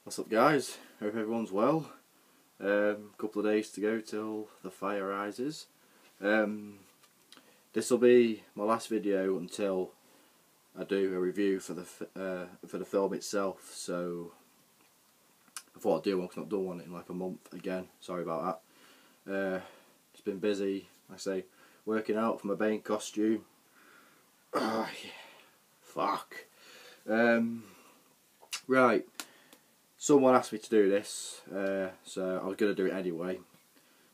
What's up, guys? Hope everyone's well. Couple of days to go till the fire rises. This will be my last video until I do a review for the film itself. So I thought I'd do one because I've not done one in like a month again. Sorry about that. It's been busy, like I say, working out for my Bane costume. Oh, yeah. Fuck. Right. Someone asked me to do this, so I was going to do it anyway.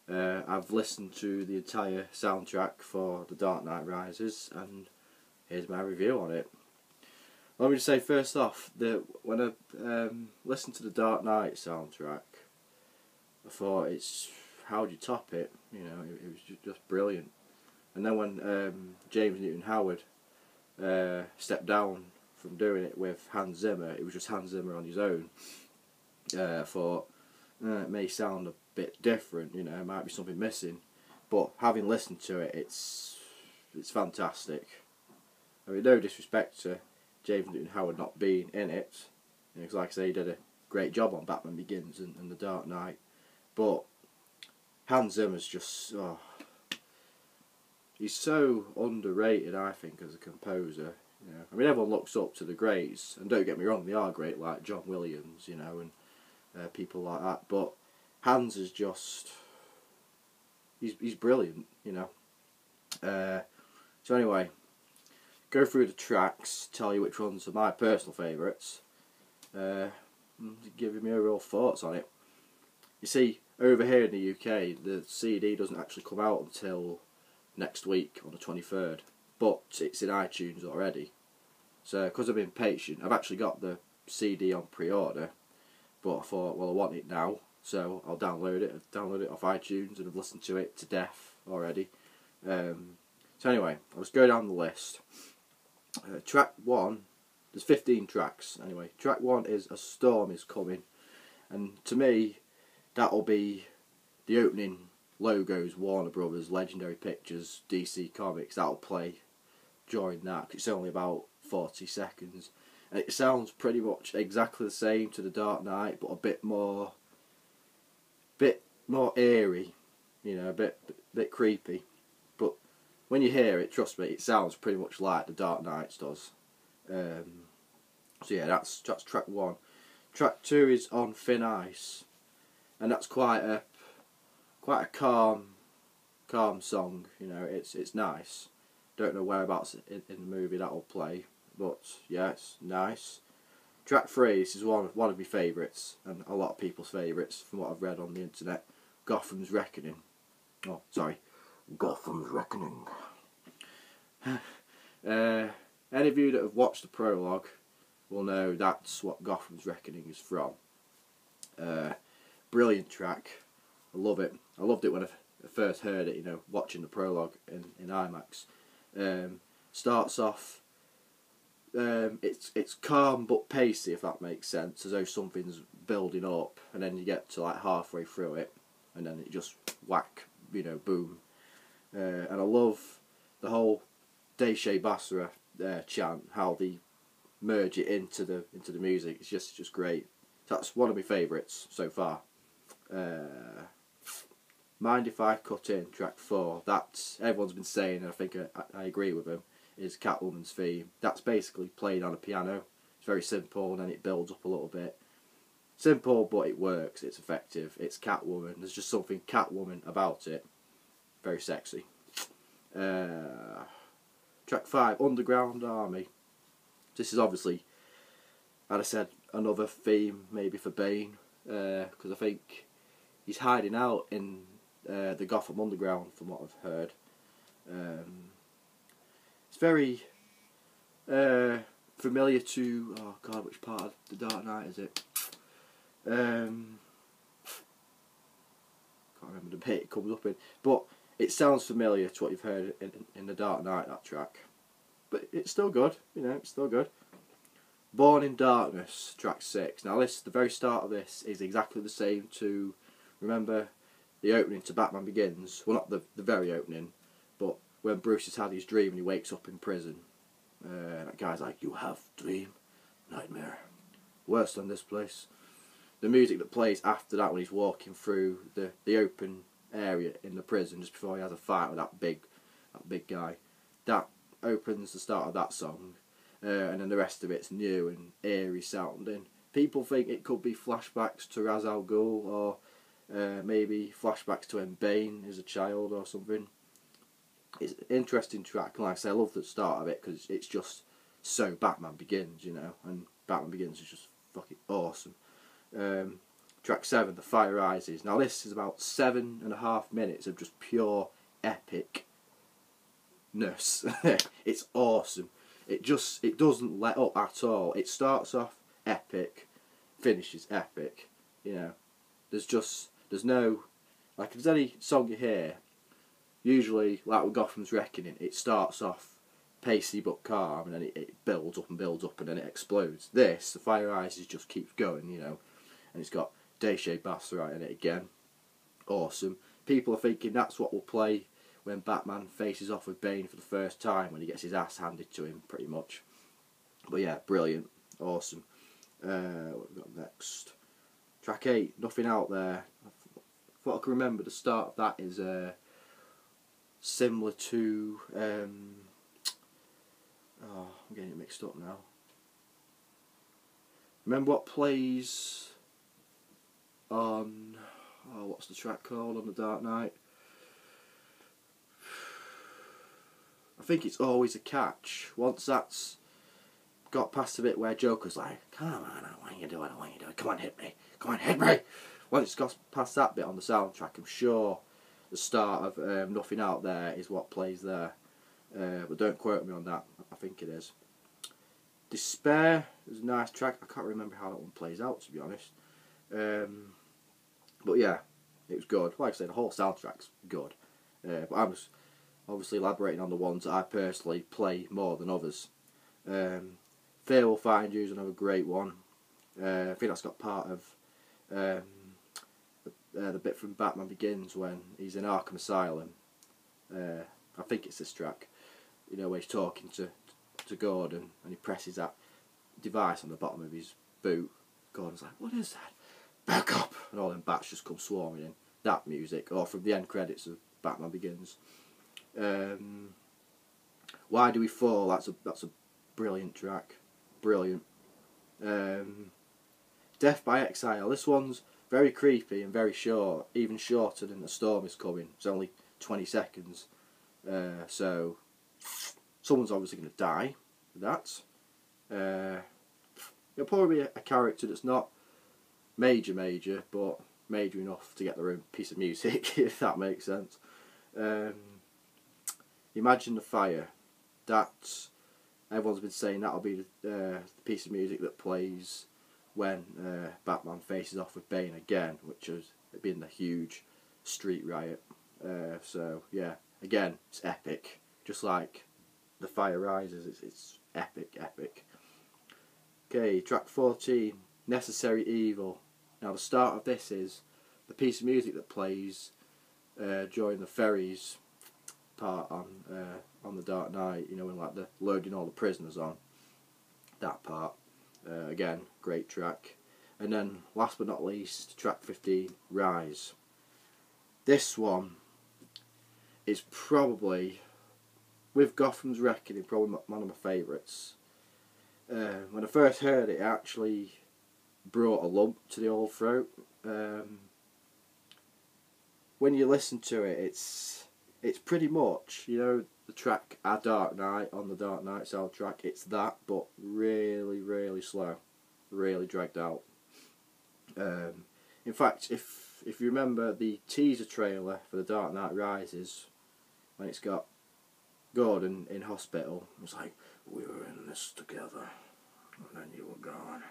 I've listened to the entire soundtrack for The Dark Knight Rises, and here's my review on it. Let me just say first off that when I listened to the Dark Knight soundtrack, I thought, how do you top it? You know, it was just brilliant. And then when James Newton Howard stepped down from doing it with Hans Zimmer, it was just Hans Zimmer on his own. I thought it may sound a bit different, you know, it might be something missing, but having listened to it, it's fantastic. I mean, no disrespect to James Newton Howard not being in it, because like I say, he did a great job on Batman Begins and The Dark Knight, but Hans Zimmer's just, he's so underrated, I think, as a composer. You know, I mean, everyone looks up to the greats, and don't get me wrong, they are great, like John Williams, you know, and people like that. But Hans is just, he's brilliant, you know. So anyway, go through the tracks, tell you which ones are my personal favourites, giving me real thoughts on it. You see, over here in the UK, the CD doesn't actually come out until next week on the 23rd, but it's in iTunes already. So because I've been patient, I've actually got the CD on pre-order, but I thought, well, I want it now, so I'll download it. I've downloaded it off iTunes and I've listened to it to death already. So anyway, I'll just go down the list. Track 1, there's 15 tracks anyway. Track 1 is A Storm Is Coming, and to me, that'll be the opening logos, Warner Brothers, Legendary Pictures, DC Comics. That'll play during that, 'cause it's only about 40 seconds. And it sounds pretty much exactly the same to The Dark Knight, but a bit more eerie, you know, a bit creepy. But when you hear it, trust me, it sounds pretty much like The Dark Knight's does. So yeah, that's track 1. Track 2 is On Thin Ice, and that's quite a calm song. You know, it's nice. Don't know whereabouts in the movie that'll play, but yeah, it's nice. Track 3, this is one of my favourites, and a lot of people's favourites from what I've read on the internet. Gotham's Reckoning. Oh, sorry, Gotham's Reckoning. Any of you that have watched the prologue will know that's what Gotham's Reckoning is from. Brilliant track. I love it. I loved it when I first heard it, you know, watching the prologue in IMAX. Starts off, it's calm but pacey, if that makes sense, as though something's building up, and then you get to like halfway through it, and then it just whack, you know, boom. And I love the whole Deshe Basra chant, how they merge it into the music. It's just great. That's one of my favourites so far. Mind If I Cut In, track 4, that everyone's been saying, and I think I agree with them, is Catwoman's theme. That's basically played on a piano. It's very simple, and then it builds up a little bit. Simple, but it works, it's effective, it's Catwoman, there's just something Catwoman about it. Very sexy. Track 5, Underground Army. This is obviously, as I said, another theme maybe for Bane, because I think he's hiding out in the Gotham Underground, from what I've heard. It's very familiar to, oh god, which part of The Dark Knight is it? Can't remember the bit it comes up in, but it sounds familiar to what you've heard in The Dark Knight, that track. But it's still good, you know, it's still good. Born in Darkness, track 6. Now this, the very start of this is exactly the same to, remember the opening to Batman Begins? Well, not the very opening, but when Bruce has had his dream and he wakes up in prison. That guy's like, "You have dream, nightmare, worse than this place." the music that plays after that when he's walking through the open area in the prison just before he has a fight with that big guy, that opens the start of that song, and then the rest of it's new and eerie sounding. People think it could be flashbacks to Ra's al Ghul, or maybe flashbacks to Bane as a child or something. It's an interesting track, and like I say, I love the start of it because it's just so Batman Begins, you know, and Batman Begins is just fucking awesome. Track 7, The Fire Rises. Now this is about 7.5 minutes of just pure epicness. It's awesome. It doesn't let up at all. It starts off epic, finishes epic. You know, there's no, like, if there's any song you hear, usually like with Gotham's Reckoning, it starts off pacey but calm, and then it builds up and builds up, and then it explodes. This, The Fire Rises, just keeps going, you know, and it's got Deshae Bass right in it again. Awesome. People are thinking that's what will play when Batman faces off with Bane for the first time, when he gets his ass handed to him, pretty much. But yeah, brilliant. Awesome. What have we got next? Track 8, Nothing Out There. I thought I could remember the start of that is similar to... I'm getting it mixed up now. Remember what plays on... Oh, what's the track called on The Dark Knight? I think it's Always a Catch. Once that's got past the bit where Joker's like, come on, I want you to do it, I want you to do it, come on, hit me, come on, hit me. Once it's got past that bit on the soundtrack, I'm sure the start of Nothing Out There is what plays there. But don't quote me on that, I think it is. Despair is a nice track. I can't remember how that one plays out, to be honest. But yeah, it was good. Like I said, the whole soundtrack's good. But I was obviously elaborating on the ones that I personally play more than others. Fear Will Find You is another great one. I think that's got part of the bit from Batman Begins when he's in Arkham Asylum. I think it's this track. You know, where he's talking to Gordon and he presses that device on the bottom of his boot. Gordon's like, what is that? Back up! And all them bats just come swarming in. That music, or from the end credits of Batman Begins. Why Do We Fall? That's a brilliant track. Brilliant. Death by Exile. This one's very creepy and very short, even shorter than The Storm Is Coming. It's only 20 seconds. So someone's obviously going to die with that. It'll probably be a character that's not major, but major enough to get their own piece of music, if that makes sense. Imagine the Fire. That's, everyone's been saying that'll be the piece of music that plays when Batman faces off with Bane again, which has been the huge street riot. So yeah, again, it's epic, just like The Fire Rises. It's epic. Okay, track 14, Necessary Evil. Now the start of this is the piece of music that plays during the ferries part on The Dark Knight. You know, when like they're loading all the prisoners on. That part. Again, great track. And then, last but not least, track 15, Rise. This one is probably, with Gotham's Reckoning, probably one of my favourites. When I first heard it, it actually brought a lump to the old throat. When you listen to it, it's pretty much, you know, the track A Dark Knight on the Dark Knight soundtrack. It's that, but really slow, really dragged out. In fact, if you remember the teaser trailer for The Dark Knight Rises, when it's got Gordon in hospital, it's like, we were in this together, and then you were gone.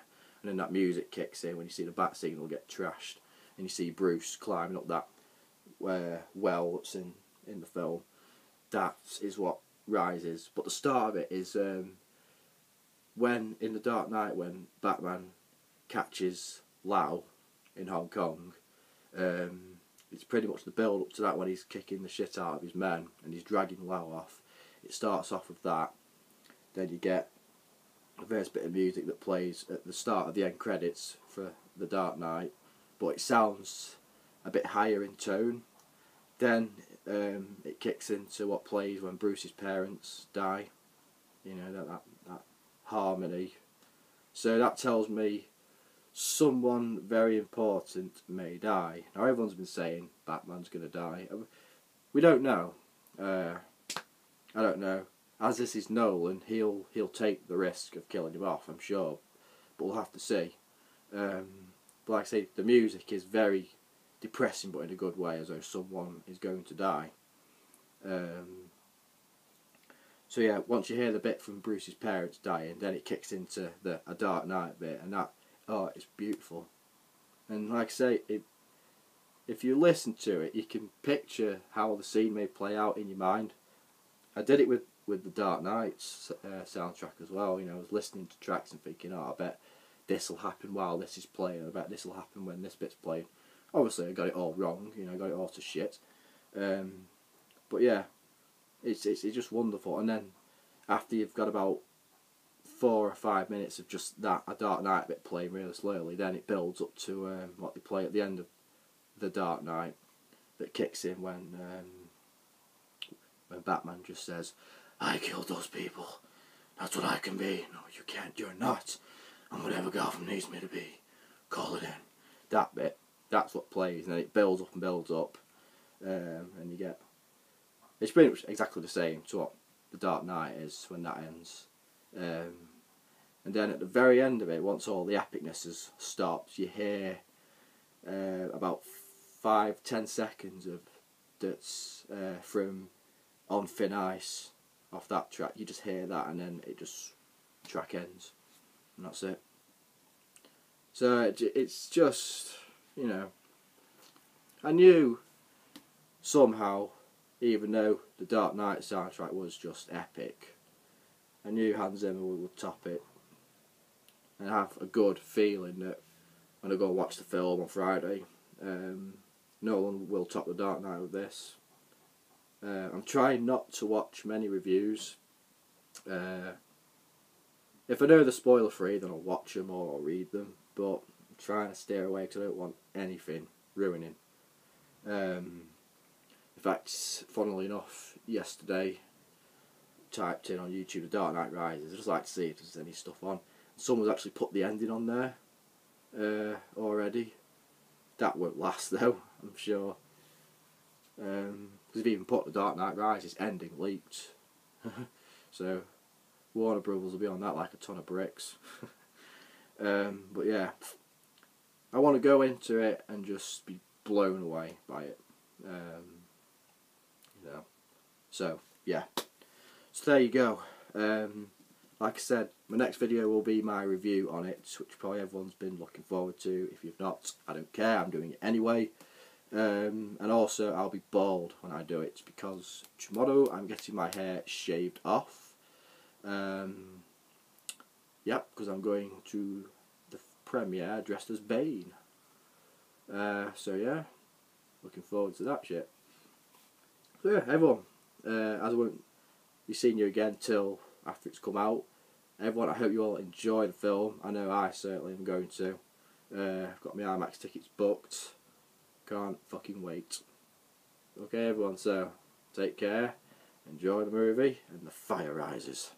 And then that music kicks in when you see the bat signal get trashed, and you see Bruce climbing up that well that's in the film. That is what Rises. But the start of it is when in The Dark Knight, when Batman catches Lau in Hong Kong. It's pretty much the build up to that, when he's kicking the shit out of his men and he's dragging Lau off. It starts off with that. Then you get the first bit of music that plays at the start of the end credits for The Dark Knight, but it sounds a bit higher in tone. Then it kicks into what plays when Bruce's parents die. You know, that harmony. So that tells me someone very important may die. Now everyone's been saying Batman's going to die. We don't know. I don't know. As this is Nolan, he'll take the risk of killing him off, I'm sure. But we'll have to see. But like I say, the music is very depressing, but in a good way, as though someone is going to die. So yeah, once you hear the bit from Bruce's parents dying, then it kicks into a Dark Knight bit, and that, oh, it's beautiful. And like I say, if you listen to it, you can picture how the scene may play out in your mind. I did it with the Dark Knight's soundtrack as well. You know, I was listening to tracks and thinking, oh, I bet this will happen while this is playing. I bet this will happen when this bit's playing. Obviously, I got it all wrong. You know, I got it all to shit. But yeah, it's just wonderful. And then after you've got about 4 or 5 minutes of just a Dark Knight bit playing really slowly, then it builds up to what they play at the end of the Dark Knight, that kicks in when Batman just says, "I killed those people. That's what I can be." "No, you can't. You're not. I'm whatever Gotham needs me to be. Call it in." That bit, that's what plays, and then it builds up and builds up, and you get. It's pretty much exactly the same to what the Dark Knight is when that ends. And then at the very end of it, once all the epicness has stopped, you hear about 5-10 seconds of that's from On Thin Ice off that track. You just hear that, and then track ends, and that's it. So it's just, you know, I knew somehow, even though the Dark Knight soundtrack was just epic, I knew Hans Zimmer would top it, and I have a good feeling that when I go and watch the film on Friday, Nolan will top the Dark Knight with this. I'm trying not to watch many reviews. If I know they're spoiler free, then I'll watch them or I'll read them, but I'm trying to steer away because I don't want anything ruining. In fact, funnily enough, yesterday typed in on YouTube The Dark Knight Rises. I just like to see if there's any stuff on. Someone's actually put the ending on there already. That won't last though, I'm sure. They've even put The Dark Knight Rises ending leaked. So Warner Brothers will be on that like a ton of bricks. But yeah, I want to go into it and just be blown away by it. You know. So yeah. So there you go. Like I said, my next video will be my review on it, which probably everyone's been looking forward to. If you've not, I don't care, I'm doing it anyway. And also, I'll be bald when I do it, because tomorrow I'm getting my hair shaved off. Yep, because I'm going to the premiere dressed as Bane. So yeah, looking forward to that shit. So yeah, everyone, as I won't be seeing you again till after it's come out, everyone, I hope you all enjoy the film. I know I certainly am going to. I've got my IMAX tickets booked. Can't fucking wait. Okay everyone, so take care, enjoy the movie, and the fire rises.